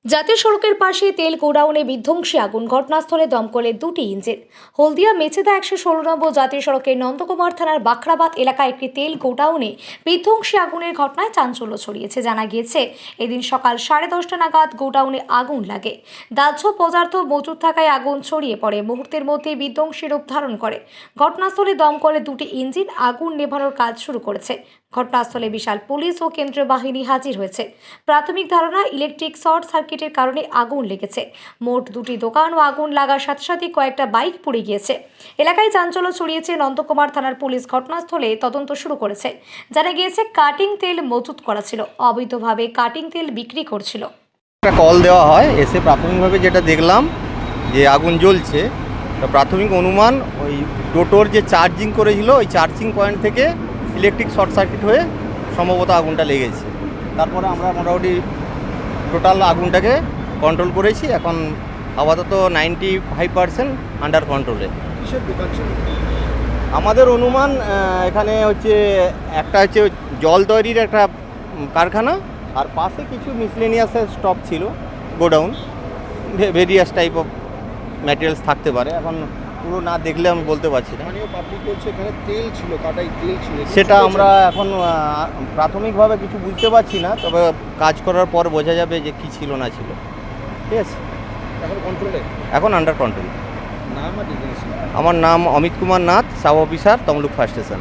জাতীয় সড়কের পাশে তেল গোডাউনে বিধ্বংসী আগুন, ঘটনাস্থলে দমকলের দুটি ইঞ্জিন। হলদিয়া মেছেদা 116 নম্বর জাতীয় সড়কের নন্দকুমার থানার বাখরাবাদ এলাকায় একটি তেল গোডাউনে বিধ্বংসী আগুনের ঘটনায় চাঞ্চল্য ছড়িয়েছে। জানা গিয়েছে, এদিন সকাল 10:30 নাগাদ গোডাউনে আগুন লাগে। দাহ্য পদার্থ মজুদ থাকায় আগুন ছড়িয়ে পড়ে, মুহূর্তের মধ্যে বিধ্বংসী রূপ ধারণ করে। ঘটনাস্থলে দমকলের দুটি ইঞ্জিন আগুন নেভানোর কাজ শুরু করেছে। ঘটনাস্থলে বিশাল পুলিশ ও কেন্দ্রীয় বাহিনী হাজির হয়েছে। প্রাথমিক ধারণা, ইলেকট্রিক শর্ট সার্কিটের কারণে আগুন লেগেছে। মোট দুটি দোকান ও আগুন লাগার সাথে সাথে কয়েকটা বাইক পুড়ে গিয়েছে। এলাকায় চাঞ্চল্য ছড়িয়েছে। নন্দকুমার থানার পুলিশ ঘটনাস্থলে তদন্ত শুরু করেছে। জানা গিয়েছে, কাটিং তেল মজুত করা ছিল, অবৈধভাবে কাটিং তেল বিক্রি করছিল। একটা কল দেওয়া হয়, এসে প্রাথমিকভাবে যেটা দেখলাম যে আগুন জ্বলছে। তো প্রাথমিক অনুমান ওই টোটোর যে চার্জিং করেছিল ওই চার্জিং পয়েন্ট থেকে ইলেকট্রিক শর্ট সার্কিট হয়ে সম্ভবত আগুনটা লেগেছে। তারপরে আমরা মোটামুটি টোটাল আগুনটাকে কন্ট্রোল করেছি। এখন আপাতত 95% আন্ডার কন্ট্রোলে। কিসের দোকান ছিল? আমাদের অনুমান এখানে হচ্ছে একটা হচ্ছে জল তৈরির একটা কারখানা, আর পাশে কিছু মিসলেনিয়াসের স্টক ছিল, godown, various type of materials থাকতে পারে। এখন পুরো না দেখলে আমি বলতে পারছি না। স্থানীয় পাবলিক বলছে এখানে তেল ছিল, কাটাই তেল ছিল। সেটা আমরা এখন প্রাথমিকভাবে কিছু বুঝতে পারছি না, তবে কাজ করার পর বোঝা যাবে যে কী ছিল না ছিল। ঠিক আছে, এখন কন্ট্রোলে? এখন আন্ডার কন্ট্রোল। নাম আর ডিটেলস? আমার নাম Amit Kumar Nath, sub officer, Tamluk fire station.